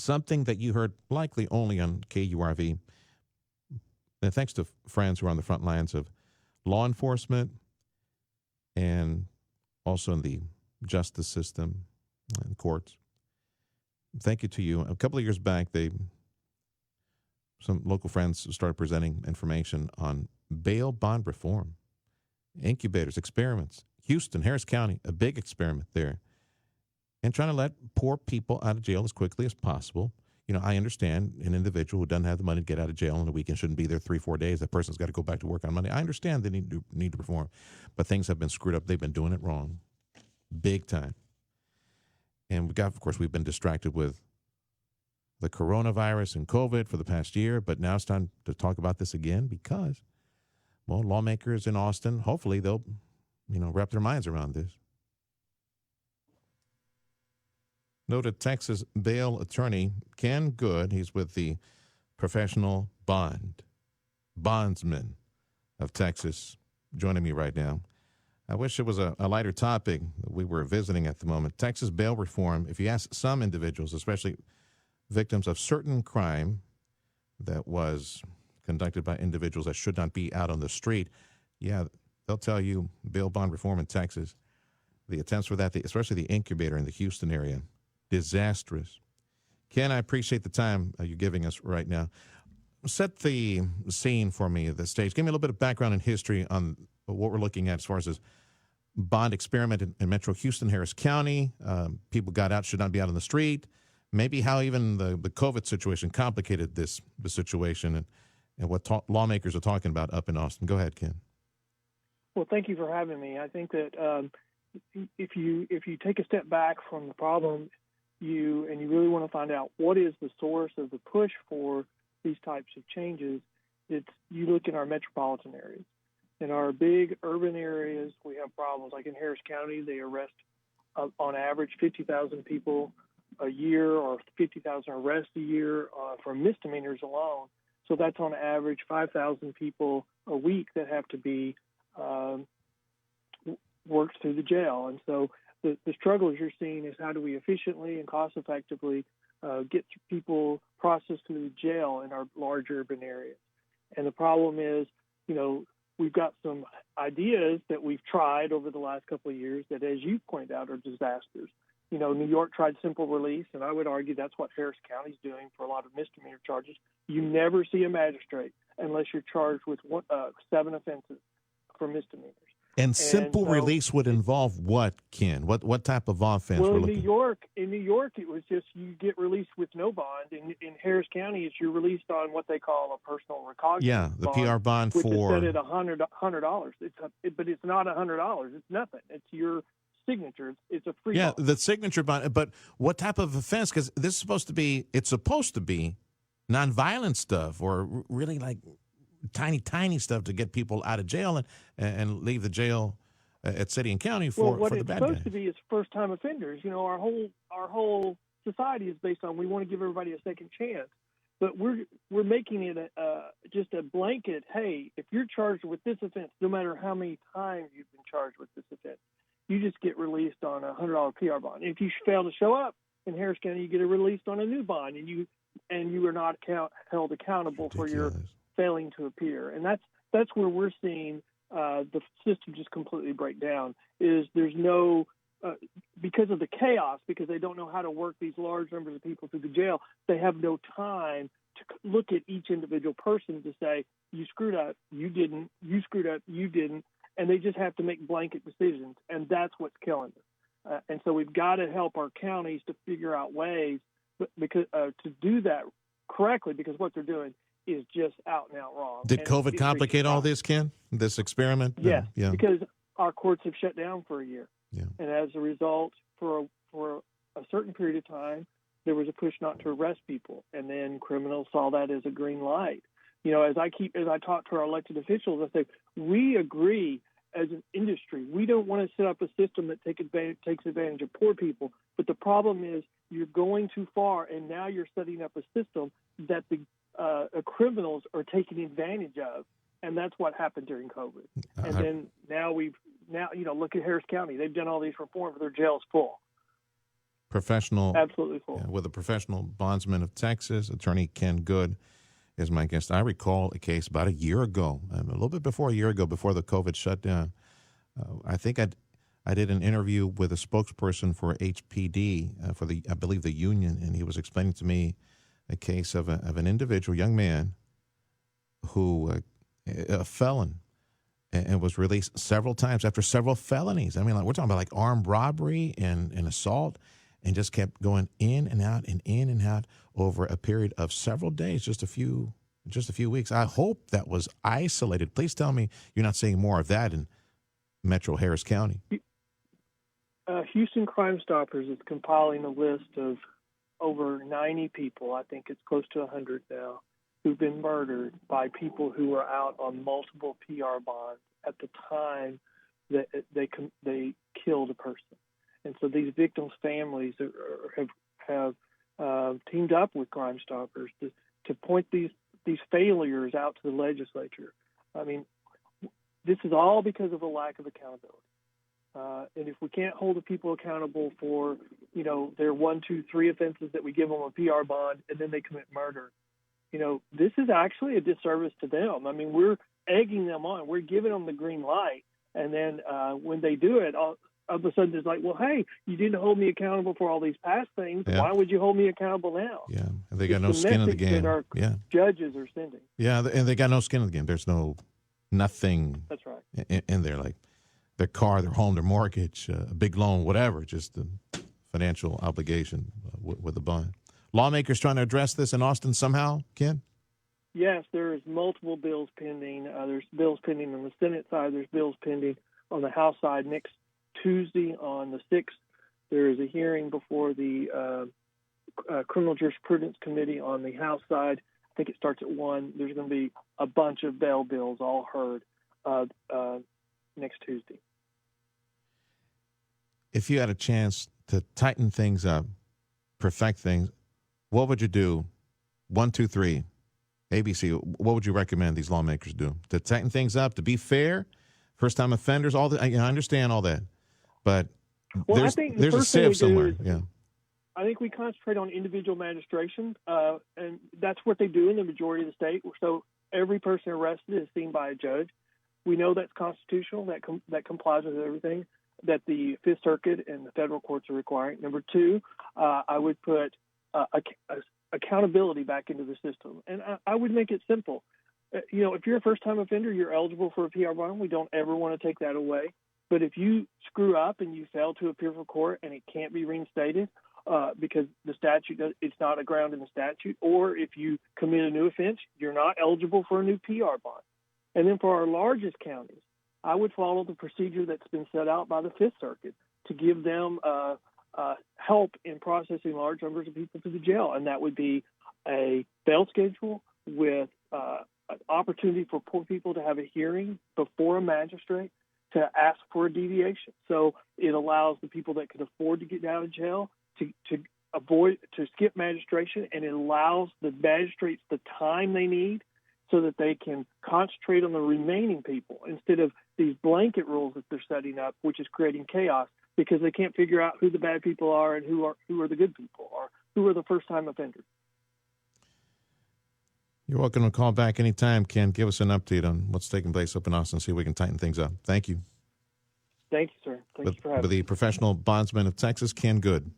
something that you heard likely only on KURV. And thanks to friends who are on the front lines of law enforcement and also in the justice system and courts. Thank you to you. A couple of years back, some local friends started presenting information on bail bond reform, incubators, experiments. Houston, Harris County, a big experiment there, and trying to let poor people out of jail as quickly as possible. You know, I understand an individual who doesn't have the money to get out of jail on the weekend shouldn't be there 3-4 days. That person's got to go back to work on Monday. I understand they need to perform, but things have been screwed up. They've been doing it wrong, big time. And of course, we've been distracted with the coronavirus and COVID for the past year, but now it's time to talk about this again because, well, lawmakers in Austin, hopefully they'll, wrap their minds around this. Noted Texas bail attorney Ken Good, he's with the Professional Bondsmen of Texas, joining me right now. I wish it was a lighter topic that we were visiting at the moment. Texas bail reform, if you ask some individuals, especially victims of certain crime that was conducted by individuals that should not be out on the street, yeah, they'll tell you bail bond reform in Texas, the attempts for that, especially the incubator in the Houston area, disastrous. Ken, I appreciate the time you're giving us right now. Set the scene for me, the stage. Give me a little bit of background and history on what we're looking at as far as this bond experiment in Metro Houston, Harris County. People got out, should not be out on the street. Maybe how even the COVID situation complicated the situation and what lawmakers are talking about up in Austin. Go ahead, Ken. Well, thank you for having me. I think that if you take a step back from the problem, you really want to find out what is the source of the push for these types of changes, you look in our metropolitan areas. In our big urban areas, we have problems. Like in Harris County, they arrest on average 50,000 people a year, or 50,000 arrests a year for misdemeanors alone. So that's on average 5,000 people a week that have to be worked through the jail. And so the struggles you're seeing is how do we efficiently and cost effectively get people processed through the jail in our large urban areas. And the problem is, we've got some ideas that we've tried over the last couple of years that, as you pointed out, are disasters. New York tried simple release, and I would argue that's what Harris County's doing for a lot of misdemeanor charges. You never see a magistrate unless you're charged with 7 offenses for misdemeanors. And simple release would involve what, Ken? What type of offense? Well, in New York, it was just you get released with no bond. In Harris County, it's you're released on what they call a personal recognizance. Yeah, the bond, PR bond which for is set at $100. But it's not $100. It's nothing. It's your signature. It's a free bond. The signature bond. But what type of offense? Because this is supposed to be nonviolent stuff, or really like tiny stuff to get people out of jail and leave the jail at city and county for the bad guys. What it's supposed to be is first-time offenders. Our whole society is based on we want to give everybody a second chance, but we're making it just a blanket. Hey, if you're charged with this offense, no matter how many times you've been charged with this offense, you just get released on a $100 PR bond. If you fail to show up in Harris County, you get released on a new bond, and you are not held accountable for your failing to appear. And that's where we're seeing the system just completely break down. Is there's no because of the chaos, because they don't know how to work these large numbers of people through the jail, they have no time to look at each individual person to say, you screwed up, you didn't, you screwed up, you didn't, and they just have to make blanket decisions, and that's what's killing us. And so we've got to help our counties to figure out ways because to do that correctly, because what they're doing is just out and out wrong. Did COVID complicate all this, Ken? This experiment? Yes, because our courts have shut down for a year. Yeah. And as a result, for a certain period of time, there was a push not to arrest people. And then criminals saw that as a green light. As I talk to our elected officials, I say, we agree as an industry, we don't want to set up a system that takes advantage of poor people. But the problem is you're going too far, and now you're setting up a system that the criminals are taking advantage of, and that's what happened during COVID. And then now look at Harris County. They've done all these reforms, but their jail's full. professional, absolutely full. with the Professional Bondsmen of Texas. Attorney Ken Good is my guest. I recall a case about a year ago, a little bit before a year ago, before the COVID shutdown. I think I did an interview with a spokesperson for HPD, for I believe the union, and he was explaining to me a case of an individual, young man, who a felon, and was released several times after several felonies. I mean, like, we're talking about like armed robbery and assault, and just kept going in and out and in and out over a period of several days, just a few weeks. I hope that was isolated. Please tell me you're not seeing more of that in Metro Harris County. Houston Crime Stoppers is compiling a list of over 90 people, I think it's close to 100 now, who've been murdered by people who were out on multiple PR bonds at the time that they killed a person. And so these victims' families have teamed up with Crime Stoppers to point these failures out to the legislature. I mean, this is all because of a lack of accountability. And if we can't hold the people accountable for, their 1, 2, 3 offenses that we give them a PR bond and then they commit murder, this is actually a disservice to them. I mean, we're egging them on. We're giving them the green light. And then when they do it, all of a sudden it's like, well, hey, you didn't hold me accountable for all these past things. Yeah. Why would you hold me accountable now? Yeah, and they got no skin in the game. That our judges are sending. Yeah, and they got no skin in the game. There's nothing. That's right. In there, like their car, their home, their mortgage, a big loan, whatever, just a financial obligation with a bond. Lawmakers trying to address this in Austin somehow, Ken? Yes, there's multiple bills pending. There's bills pending on the Senate side. There's bills pending on the House side. Next Tuesday on the 6th, there is a hearing before the Criminal Jurisprudence Committee on the House side. I think it starts at 1. There's going to be a bunch of bail bills all heard next Tuesday. If you had a chance to tighten things up, perfect things, what would you do? 1, 2, 3, ABC. What would you recommend these lawmakers do to tighten things up, to be fair, first-time offenders? All that, I understand all that, but there's a sieve somewhere. Yeah, I think we concentrate on individual magistration, and that's what they do in the majority of the state. So every person arrested is seen by a judge. We know that's constitutional. That complies with everything that the Fifth Circuit and the federal courts are requiring. Number 2, I would put accountability back into the system, and I would make it simple. If you're a first-time offender, you're eligible for a PR bond. We don't ever want to take that away. But if you screw up and you fail to appear for court and it can't be reinstated because the statute, it's not a ground in the statute, or if you commit a new offense, you're not eligible for a new PR bond. And then for our largest counties, I would follow the procedure that's been set out by the Fifth Circuit to give them help in processing large numbers of people to the jail. And that would be a bail schedule with an opportunity for poor people to have a hearing before a magistrate to ask for a deviation. So it allows the people that could afford to get out of jail to skip magistration, and it allows the magistrates the time they need so that they can concentrate on the remaining people instead of these blanket rules that they're setting up, which is creating chaos because they can't figure out who the bad people are and who are the good people, or who are the first-time offenders. You're welcome to call back anytime, Ken. Give us an update on what's taking place up in Austin, see if we can tighten things up. Thank you. Thank you, sir. Thank you for having me. The Professional Bondsmen of Texas, Ken Good.